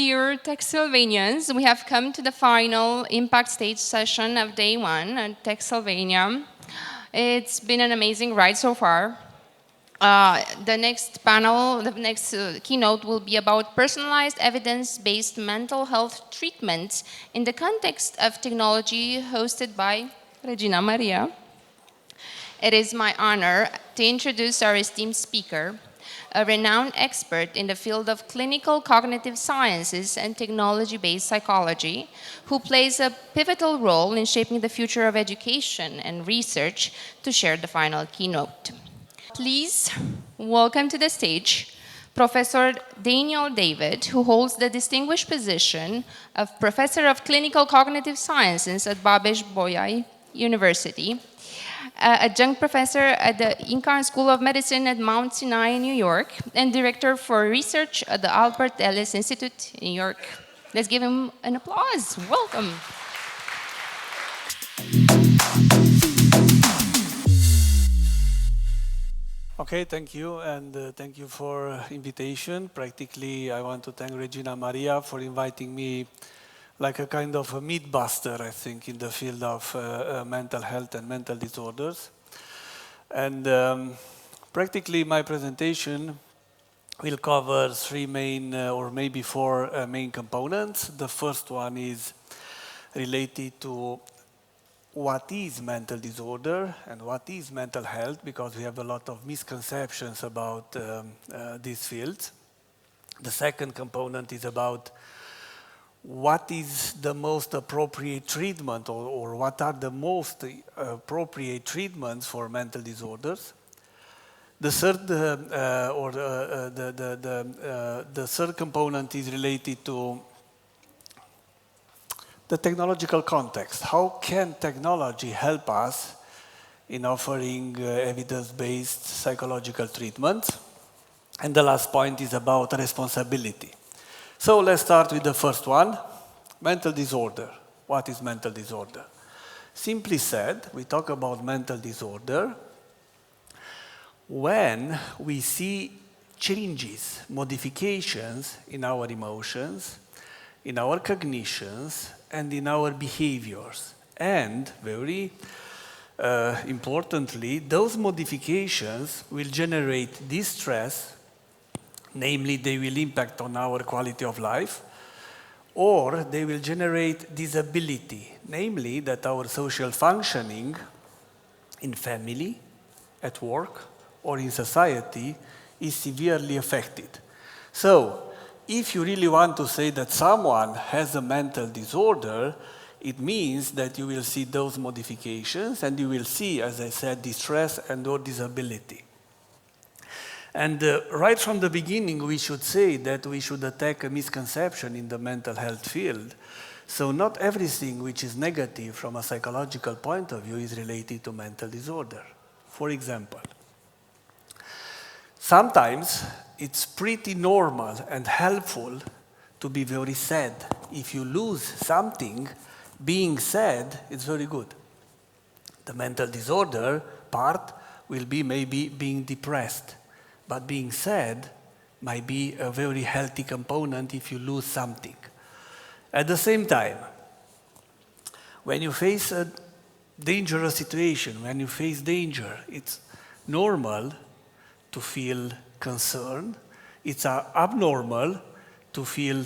Dear Texylvanians, we have come to the final impact stage session of day one at Texylvania. It's been an amazing ride so far. The next panel, the next keynote will be about personalized evidence-based mental health treatment in the context of technology, hosted by Regina Maria. It is my honor to introduce our esteemed speaker, a renowned expert in the field of clinical cognitive sciences and technology-based psychology, who plays a pivotal role in shaping the future of education and research, to share the final keynote. Please welcome to the stage Professor Daniel David, who holds the distinguished position of Professor of Clinical Cognitive Sciences at Babeș Bolyai University, adjunct professor at the Incarn School of Medicine at Mount Sinai in New York, and director for research at the Albert Ellis Institute in New York. Let's give him an applause. Welcome. Okay, thank you, and thank you for invitation. Practically, I want to thank Regina Maria for inviting me like a kind of a mythbuster, I think, in the field of mental health and mental disorders. And practically my presentation will cover three main, or maybe four main components. The first one is related to what is mental disorder and what is mental health, because we have a lot of misconceptions about these fields. The second component is about what is the most appropriate treatment, or what are the most appropriate treatments for mental disorders. The third, the third component is related to the technological context. How can technology help us in offering evidence-based psychological treatments? And the last point is about responsibility. So let's start with the first one, mental disorder. What is mental disorder? Simply said, we talk about mental disorder when we see changes, modifications in our emotions, in our cognitions, and in our behaviors. And very importantly, those modifications will generate distress. Namely, they will impact on our quality of life, or they will generate disability, namely that our social functioning in family, at work, or in society is severely affected. So, if you really want to say that someone has a mental disorder, it means that you will see those modifications, and you will see, as I said, distress and or disability. And right from the beginning, we should say that we should attack a misconception in the mental health field. So not everything which is negative from a psychological point of view is related to mental disorder. For example, sometimes it's pretty normal and helpful to be very sad. If you lose something, being sad is very good. The mental disorder part will be maybe being depressed. But being sad might be a very healthy component if you lose something. At the same time, when you face a dangerous situation, when you face danger, it's normal to feel concerned. It's abnormal to feel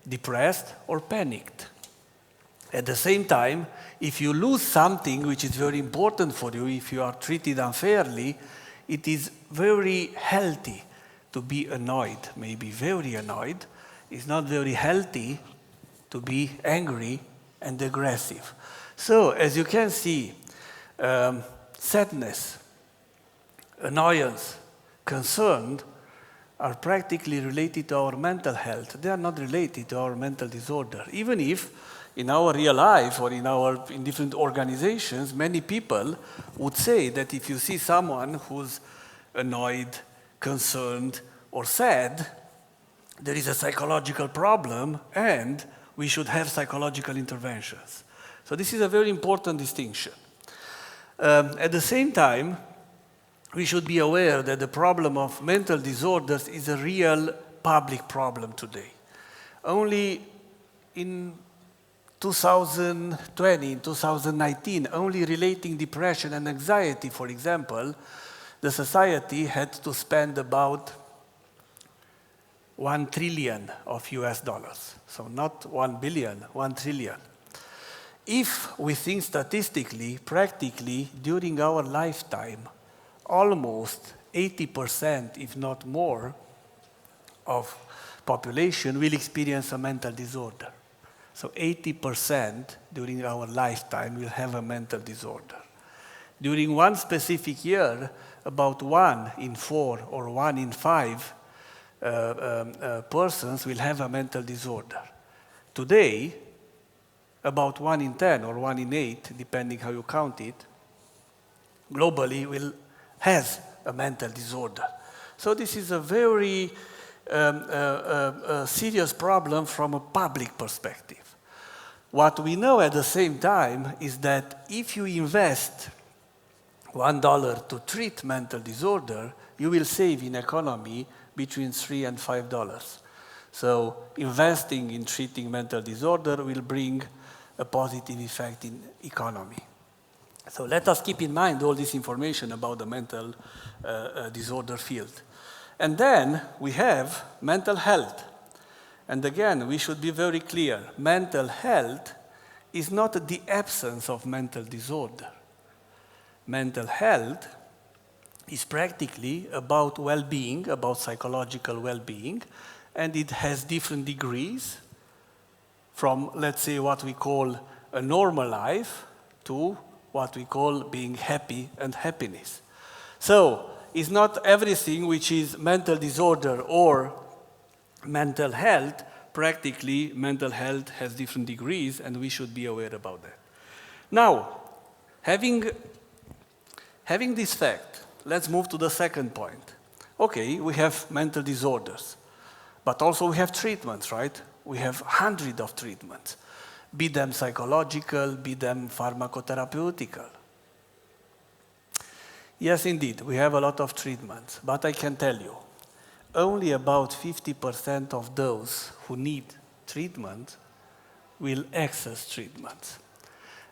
depressed or panicked. At the same time, if you lose something which is very important for you, if you are treated unfairly, it is very healthy to be annoyed, maybe very annoyed. It's not very healthy to be angry and aggressive. So, as you can see, sadness, annoyance, concern are practically related to our mental health. They are not related to our mental disorder. Even if in our real life or in different organizations, many people would say that if you see someone who's annoyed, concerned, or sad, there is a psychological problem and we should have psychological interventions. So this is a very important distinction. At the same time, we should be aware that the problem of mental disorders is a real public problem today. Only in 2020, in 2019, only relating depression and anxiety, for example, the society had to spend about 1 trillion of US dollars. So not 1 billion, 1 trillion. If we think statistically, practically, during our lifetime, almost 80%, if not more, of population will experience a mental disorder. So 80% during our lifetime will have a mental disorder. During one specific year, about 1 in 4 or 1 in 5 persons will have a mental disorder. Today, about 1 in 10 or 1 in 8, depending how you count it, globally has a mental disorder. So this is a very serious problem from a public perspective. What we know at the same time is that if you invest $1 to treat mental disorder, you will save in economy between $3 and $5. So investing in treating mental disorder will bring a positive effect in economy. So let us keep in mind all this information about the mental disorder field. And then we have mental health. And again, we should be very clear. Mental health is not the absence of mental disorder. Mental health is practically about well-being, about psychological well-being, and it has different degrees from, let's say, what we call a normal life to what we call being happy and happiness. So it's not everything which is mental disorder or mental health. Practically, mental health has different degrees, and we should be aware about that. Now, having this fact, let's move to the second point. Okay, we have mental disorders, but also we have treatments, right? We have hundreds of treatments, be them psychological, be them pharmacotherapeutical. Yes, indeed, we have a lot of treatments, but I can tell you, only about 50% of those who need treatment will access treatment.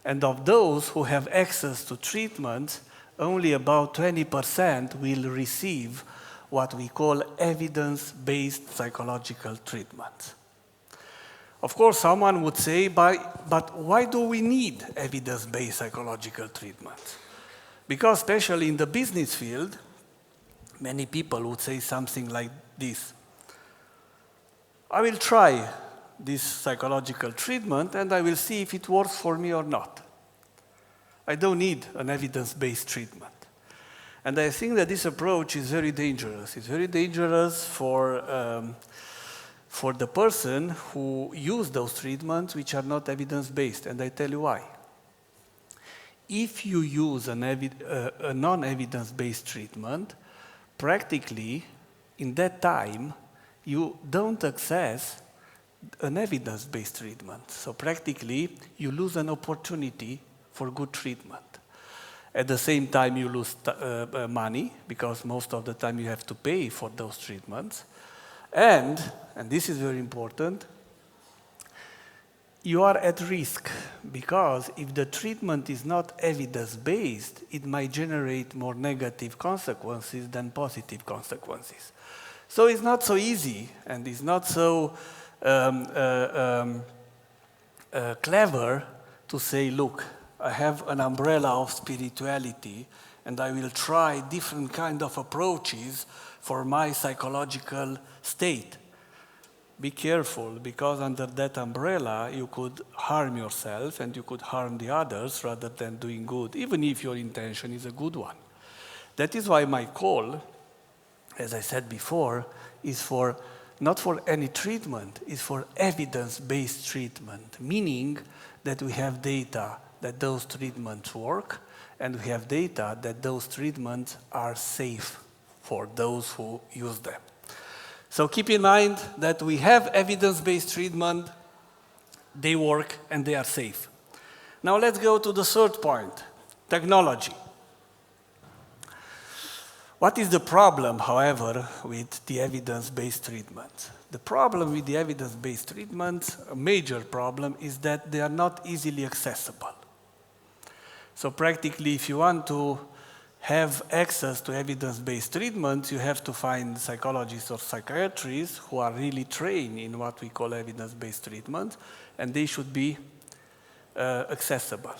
And of those who have access to treatment, only about 20% will receive what we call evidence-based psychological treatment. Of course, someone would say, but why do we need evidence-based psychological treatment? Because especially in the business field, many people would say something like this. I will try this psychological treatment and I will see if it works for me or not. I don't need an evidence-based treatment. And I think that this approach is very dangerous. It's very dangerous for the person who uses those treatments which are not evidence-based. And I tell you why. If you use a non-evidence-based treatment, practically, in that time, you don't access an evidence-based treatment. So practically, you lose an opportunity for good treatment. At the same time, you lose money, because most of the time you have to pay for those treatments. And this is very important, you are at risk, because if the treatment is not evidence-based, it might generate more negative consequences than positive consequences. So it's not so easy, and it's not so clever to say, look, I have an umbrella of spirituality, and I will try different kind of approaches for my psychological state. Be careful, because under that umbrella, you could harm yourself and you could harm the others rather than doing good, even if your intention is a good one. That is why my call, as I said before, is for not for any treatment, is for evidence-based treatment, meaning that we have data that those treatments work, and we have data that those treatments are safe for those who use them. So keep in mind that we have evidence-based treatment, they work, and they are safe. Now let's go to the third point, technology. What is the problem, however, with the evidence-based treatments? The problem with the evidence-based treatments, a major problem, is that they are not easily accessible. So practically, if you want to have access to evidence-based treatments, you have to find psychologists or psychiatrists who are really trained in what we call evidence-based treatment, and they should be accessible.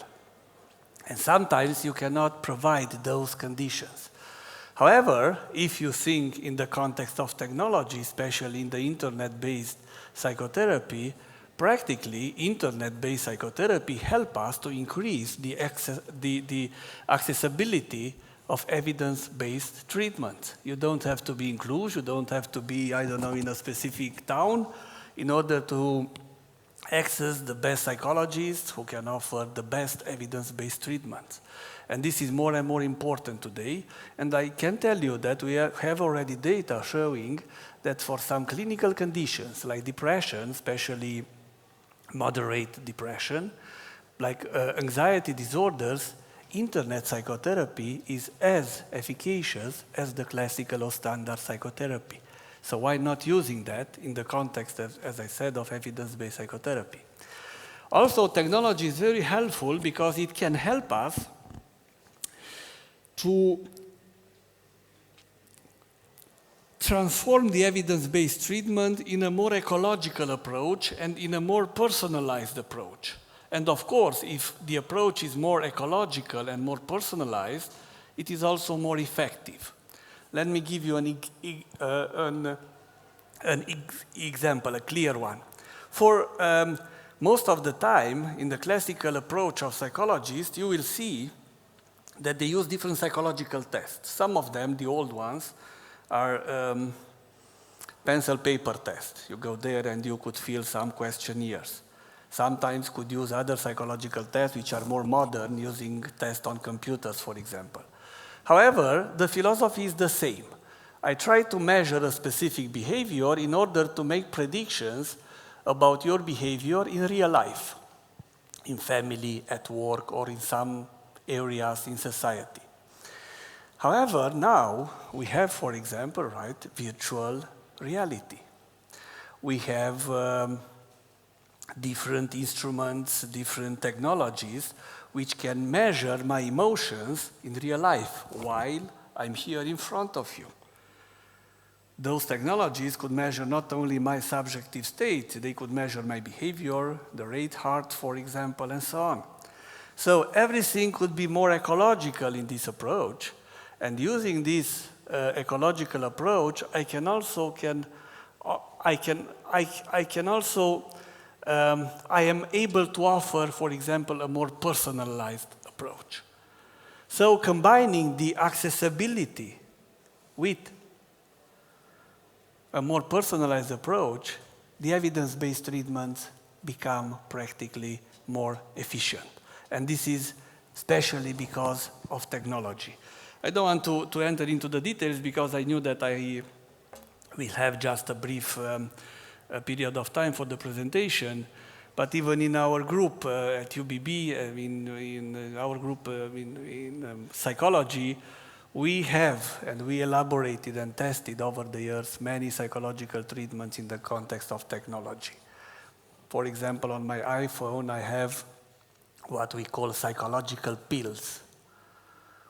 And sometimes you cannot provide those conditions. However, if you think in the context of technology, especially in the internet-based psychotherapy, practically internet-based psychotherapy help us to increase the accessibility of evidence-based treatment. You don't have to be in Cluj, you don't have to be, I don't know, in a specific town in order to access the best psychologists who can offer the best evidence-based treatments. And this is more and more important today. And I can tell you that we have already data showing that for some clinical conditions like depression, especially moderate depression, like anxiety disorders, internet psychotherapy is as efficacious as the classical or standard psychotherapy. So why not using that in the context, as I said, of evidence-based psychotherapy? Also, technology is very helpful because it can help us to transform the evidence-based treatment in a more ecological approach and in a more personalized approach. And of course, if the approach is more ecological and more personalized, it is also more effective. Let me give you an example, a clear one. For most of the time, in the classical approach of psychologists, you will see that they use different psychological tests. Some of them, the old ones, are pencil paper tests. You go there and you could fill some questionnaires. Sometimes could use other psychological tests which are more modern, using tests on computers, for example. However, the philosophy is the same. I try to measure a specific behavior in order to make predictions about your behavior in real life, in family, at work, or in some areas in society. However, now we have, for example, virtual reality. We have different instruments, different technologies, which can measure my emotions in real life while I'm here in front of you. Those technologies could measure not only my subjective state, they could measure my behavior, the rate heart, for example, and so on. So everything could be more ecological in this approach, and using this ecological approach, I am able to offer, for example, a more personalized approach. So combining the accessibility with a more personalized approach, the evidence-based treatments become practically more efficient. And this is especially because of technology. I don't want to enter into the details because I knew that I will have just a brief a period of time for the presentation, but even in our group at UBB, in our group in psychology, we have and we elaborated and tested over the years many psychological treatments in the context of technology. For example, on my iPhone, I have what we call psychological pills,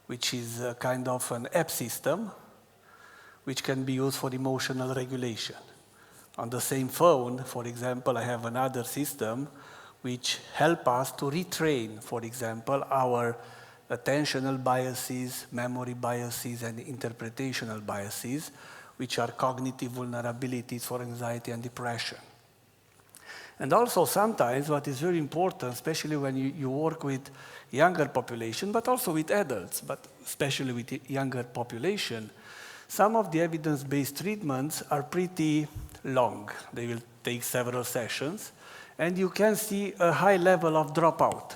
which is a kind of an app system which can be used for emotional regulation. On the same phone, for example, I have another system which help us to retrain, for example, our attentional biases, memory biases, and interpretational biases, which are cognitive vulnerabilities for anxiety and depression. And also sometimes what is very important, especially when you work with younger population, but also with adults, but especially with younger population, some of the evidence-based treatments are pretty long. They will take several sessions, and you can see a high level of dropout.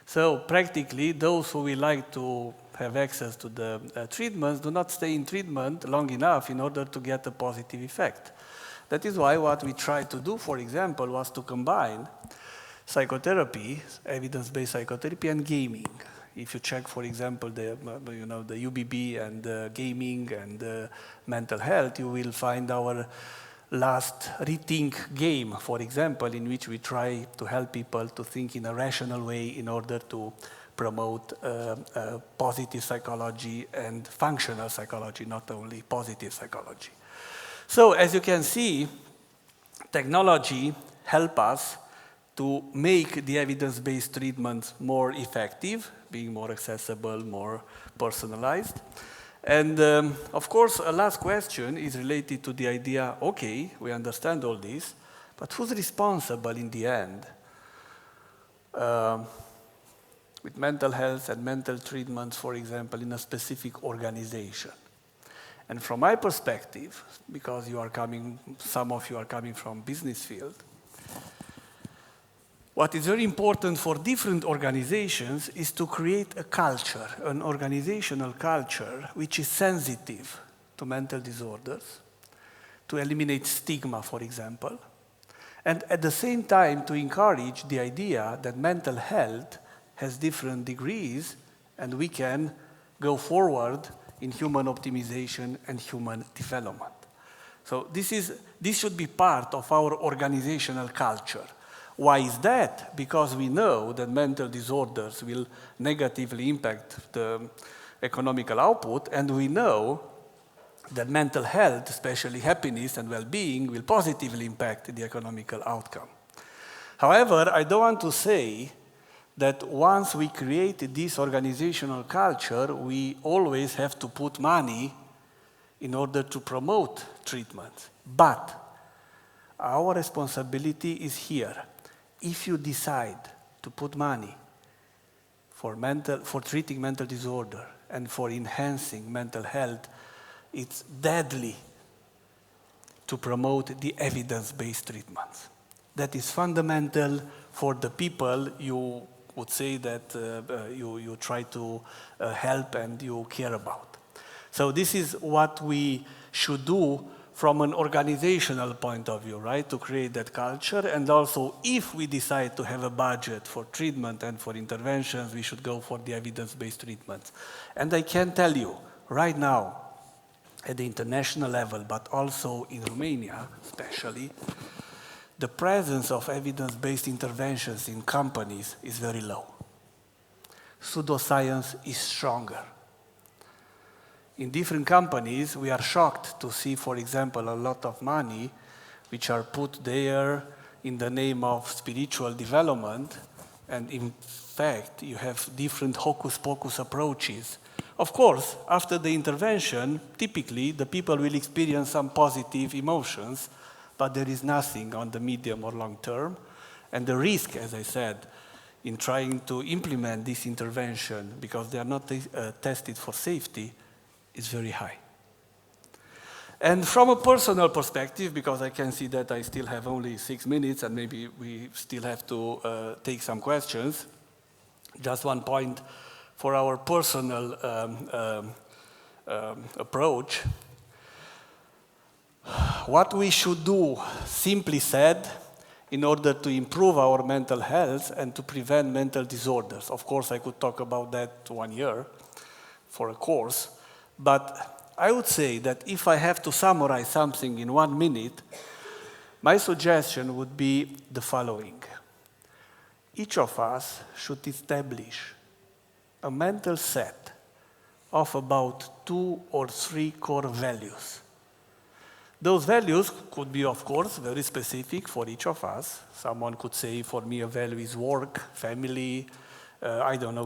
So practically, those who will like to have access to the treatments do not stay in treatment long enough in order to get a positive effect. That is why what we tried to do, for example, was to combine psychotherapy, evidence-based psychotherapy, and gaming. If you check, for example, the UBB and gaming and mental health, you will find our last Rethink game, for example, in which we try to help people to think in a rational way in order to promote positive psychology and functional psychology, not only positive psychology. So as you can see, technology helps us to make the evidence-based treatments more effective, being more accessible, more personalized. And of course, a last question is related to the idea, okay, we understand all this, but who's responsible in the end with mental health and mental treatments, for example, in a specific organization? And from my perspective, because some of you are coming from business field, what is very important for different organizations is to create a culture, an organizational culture, which is sensitive to mental disorders, to eliminate stigma, for example, and at the same time to encourage the idea that mental health has different degrees and we can go forward in human optimization and human development. So this should be part of our organizational culture. Why is that? Because we know that mental disorders will negatively impact the economical output, and we know that mental health, especially happiness and well-being, will positively impact the economical outcome. However, I don't want to say that once we create this organizational culture, we always have to put money in order to promote treatment. But our responsibility is here. If you decide to put money for treating mental disorder and for enhancing mental health, it's deadly to promote the evidence-based treatments. That is fundamental for the people you would say that you try to help and you care about. So this is what we should do from an organizational point of view, right? To create that culture. And also, if we decide to have a budget for treatment and for interventions, we should go for the evidence-based treatments. And I can tell you, right now, at the international level, but also in Romania, especially, the presence of evidence-based interventions in companies is very low. Pseudoscience is stronger. In different companies, we are shocked to see, for example, a lot of money which are put there in the name of spiritual development, and in fact, you have different hocus-pocus approaches. Of course, after the intervention, typically, the people will experience some positive emotions, but there is nothing on the medium or long term. And the risk, as I said, in trying to implement this intervention, because they are not tested for safety, is very high. And from a personal perspective, because I can see that I still have only 6 minutes and maybe we still have to take some questions, just one point for our personal approach. What we should do, simply said, in order to improve our mental health and to prevent mental disorders. Of course, I could talk about that 1 year for a course, but I would say that if I have to summarize something in 1 minute, my suggestion would be the following. Each of us should establish a mental set of about 2 or 3 core values. Those values could be, of course, very specific for each of us. Someone could say, for me, a value is work, family,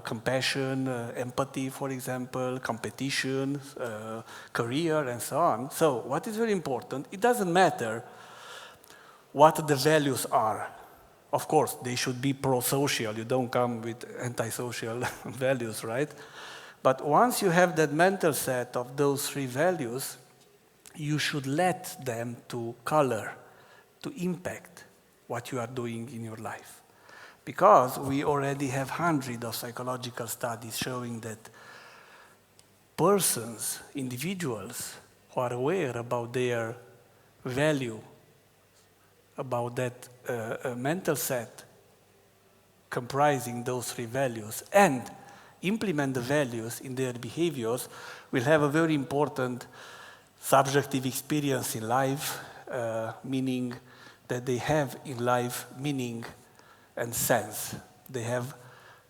compassion, empathy, for example, competition, career, and so on. So what is very important, it doesn't matter what the values are. Of course, they should be pro-social. You don't come with antisocial values, right? But once you have that mental set of those 3 values, you should let them to color, to impact what you are doing in your life. Because we already have hundreds of psychological studies showing that persons, individuals who are aware about their value, about that mental set comprising those 3 values, and implement the values in their behaviors will have a very important subjective experience in life, meaning that they have in life meaning and sense. They have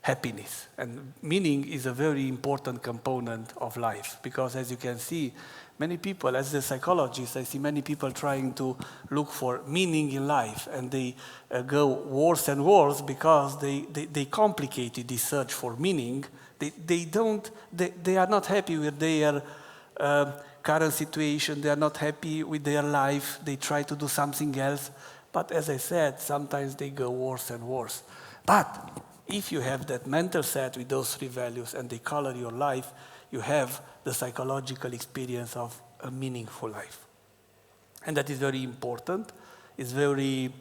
happiness. And meaning is a very important component of life because, as you can see, many people, as a psychologist, I see many people trying to look for meaning in life, and they go worse and worse because they complicated this search for meaning. They are not happy with their current situation, they are not happy with their life, they try to do something else. But as I said, sometimes they go worse and worse. But if you have that mental set with those three values and they color your life, you have the psychological experience of a meaningful life. And that is very important. It's very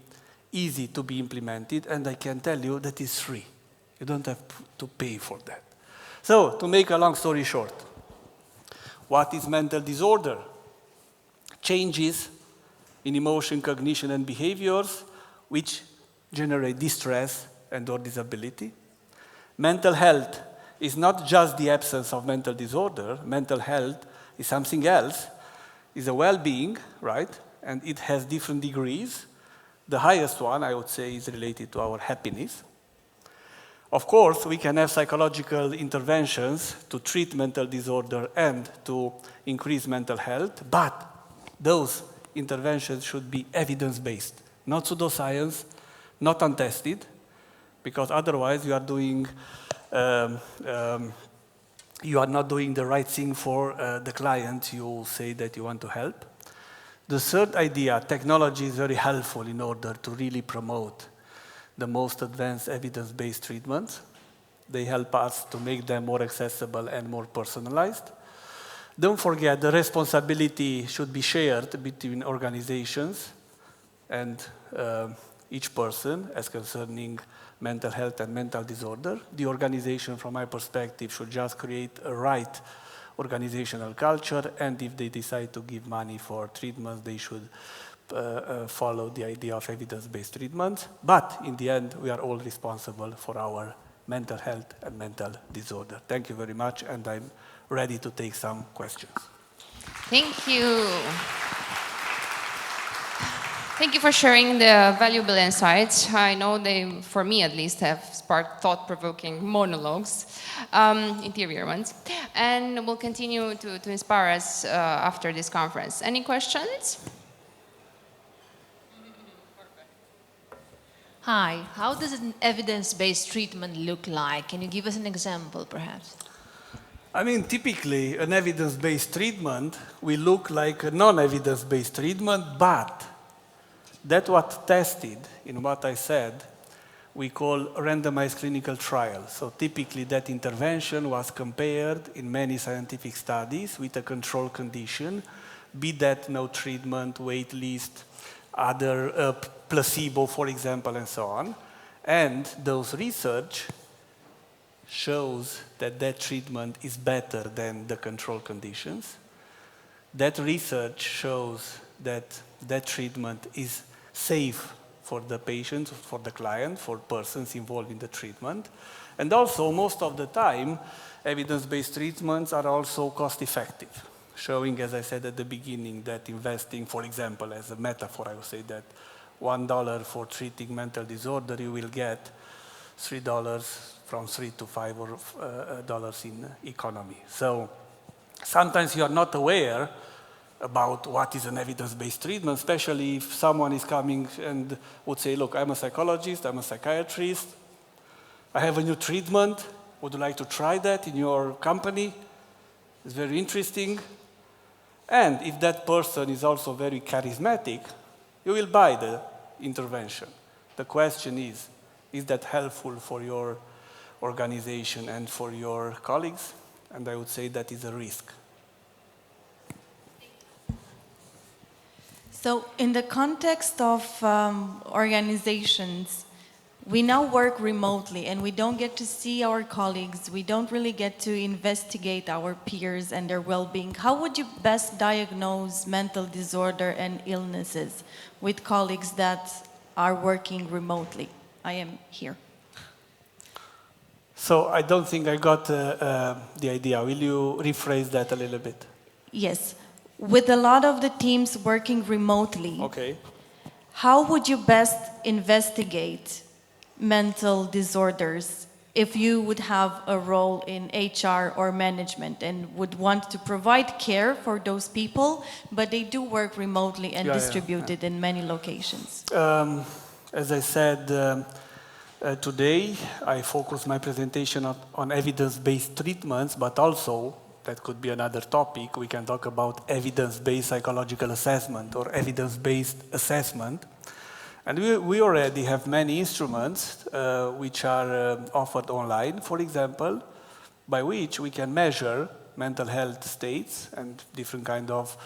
easy to be implemented, and I can tell you that is free. You don't have to pay for that. So, to make a long story short, what is mental disorder? Changes in emotion, cognition, and behaviors which generate distress and/or disability. Mental health is not just the absence of mental disorder. Mental health is something else. It's a well-being, right? And it has different degrees. The highest one, I would say, is related to our happiness. Of course, we can have psychological interventions to treat mental disorder and to increase mental health, but those interventions should be evidence-based, not pseudoscience, not untested, because otherwise you are not doing the right thing for the client you say that you want to help. The third idea, technology is very helpful in order to really promote the most advanced evidence-based treatments. They help us to make them more accessible and more personalized. Don't forget, the responsibility should be shared between organizations and each person as concerning mental health and mental disorder. The organization, from my perspective, should just create a right organizational culture, and if they decide to give money for treatments, they should follow the idea of evidence-based treatment. But in the end, we are all responsible for our mental health and mental disorder. Thank you very much, and I'm ready to take some questions. Thank you. Thank you for sharing the valuable insights. I know they, for me at least, have sparked thought-provoking monologues, interior ones, and will continue to inspire us after this conference. Any questions? Hi, how does an evidence-based treatment look like? Can you give us an example, perhaps? I mean, typically, an evidence-based treatment will look like a non-evidence-based treatment, but that what tested in what I said, we call randomized clinical trial. So typically, that intervention was compared in many scientific studies with a control condition, be that no treatment, wait list, other placebo, for example, and so on. And those research shows that that treatment is better than the control conditions. That research shows that that treatment is safe for the patient, for the client, for persons involved in the treatment. And also, most of the time, evidence-based treatments are also cost-effective, showing, as I said at the beginning, that investing, for example, as a metaphor, I would say that $1 for treating mental disorder, you will get $3 from $3 to $5 in economy. So sometimes you are not aware about what is an evidence-based treatment, especially if someone is coming and would say, look, I'm a psychologist, I'm a psychiatrist, I have a new treatment, would you like to try that in your company? It's very interesting. And if that person is also very charismatic, you will buy the intervention. The question is that helpful for your organization and for your colleagues? And I would say that is a risk. So in the context of organizations, we now work remotely and we don't get to see our colleagues. We don't really get to investigate our peers and their well-being. How would you best diagnose mental disorder and illnesses with colleagues that are working remotely? I am here. So I don't think I got the idea. Will you rephrase that a little bit? Yes. With a lot of the teams working remotely, Okay. how would you best investigate mental disorders if you would have a role in HR or management and would want to provide care for those people, but they do work remotely and Yeah, distributed in many locations? As I said, today I focus my presentation on evidence-based treatments, but also, that could be another topic, we can talk about evidence-based psychological assessment or evidence-based assessment. And we already have many instruments which are offered online, for example, by which we can measure mental health states and different kind of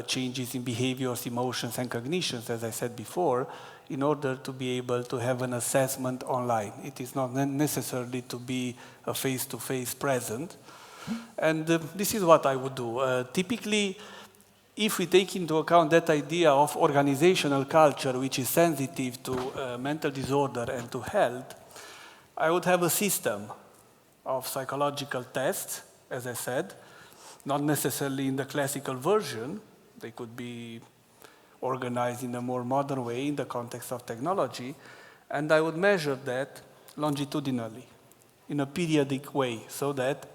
changes in behaviors, emotions, and cognitions, as I said before, in order to be able to have an assessment online. It is not necessarily to be a face-to-face present. And this is what I would do. Typically, if we take into account that idea of organizational culture, which is sensitive to mental disorder and to health, I would have a system of psychological tests, as I said, not necessarily in the classical version. They could be organized in a more modern way in the context of technology, and I would measure that longitudinally in a periodic way so that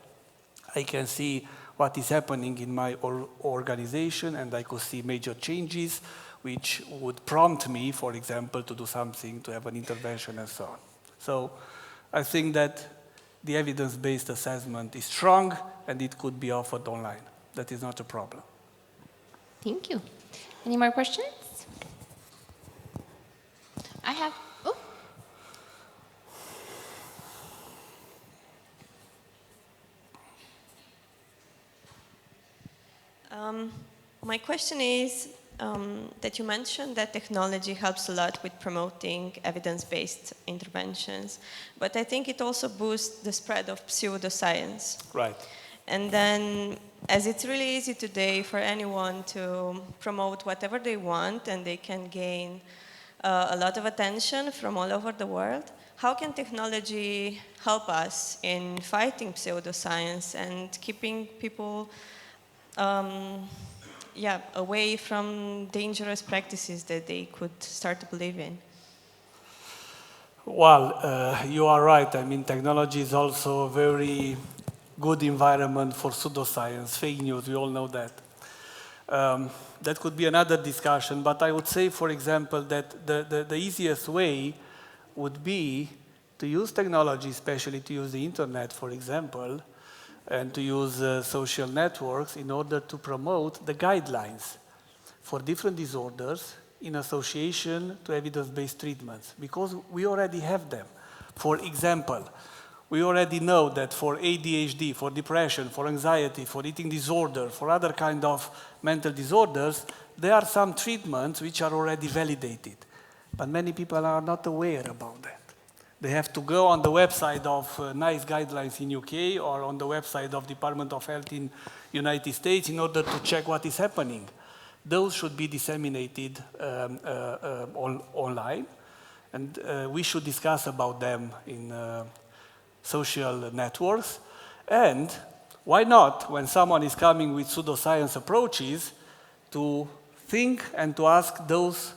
I can see what is happening in my organization, and I could see major changes which would prompt me, for example, to do something, to have an intervention and so on. So I think that the evidence-based assessment is strong and it could be offered online. That is not a problem. Thank you. Any more questions? I have, oh, My question is that you mentioned that technology helps a lot with promoting evidence-based interventions, but I think it also boosts the spread of pseudoscience. Right. And then, as it's really easy today for anyone to promote whatever they want and they can gain a lot of attention from all over the world, how can technology help us in fighting pseudoscience and keeping people away from dangerous practices that they could start to believe in? Well, you are right. I mean, technology is also a very good environment for pseudoscience, fake news, we all know that. That could be another discussion, but I would say, for example, that the easiest way would be to use technology, especially to use the internet, for example, and to use social networks in order to promote the guidelines for different disorders in association to evidence-based treatments, because we already have them. For example, we already know that for ADHD, for depression, for anxiety, for eating disorder, for other kind of mental disorders, there are some treatments which are already validated. But many people are not aware about that. They have to go on the website of NICE guidelines in UK or on the website of Department of Health in United States in order to check what is happening. Those should be disseminated online, and we should discuss about them in social networks. And why not, when someone is coming with pseudoscience approaches, to think and to ask those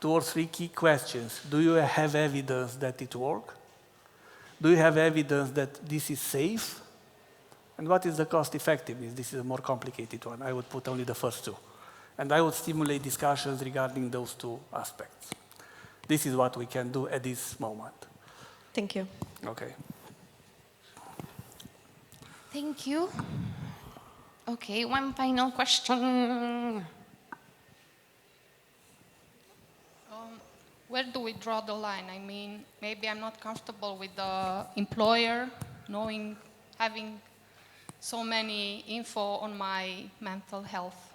2 or 3 key questions. Do you have evidence that it works? Do you have evidence that this is safe? And what is the cost effectiveness? This is a more complicated one. I would put only the first 2. And I would stimulate discussions regarding those 2 aspects. This is what we can do at this moment. Thank you. Okay. thank you. Okay, one final question. Where do we draw the line? I mean, maybe I'm not comfortable with the employer having so many info on my mental health.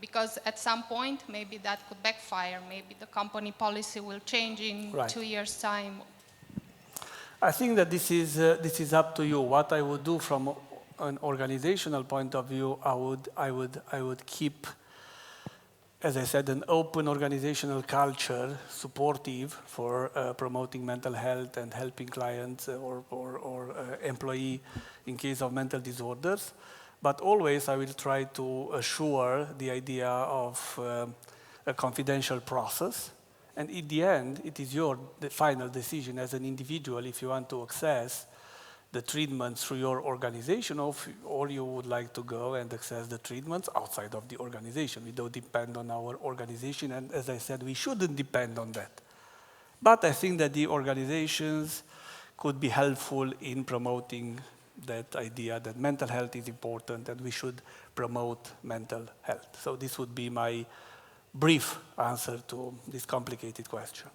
Because at some point, maybe that could backfire. Maybe the company policy will change in 2 years' time. I think that this is up to you. What I would do from an organizational point of view, I would keep as I said, an open organizational culture supportive for promoting mental health and helping clients or employee in case of mental disorders. But always I will try to assure the idea of a confidential process. And in the end, it is your final decision as an individual if you want to access the treatments through your organization, or you would like to go and access the treatments outside of the organization. We don't depend on our organization, and as I said, we shouldn't depend on that. But I think that the organizations could be helpful in promoting that idea that mental health is important and we should promote mental health. So this would be my brief answer to this complicated question.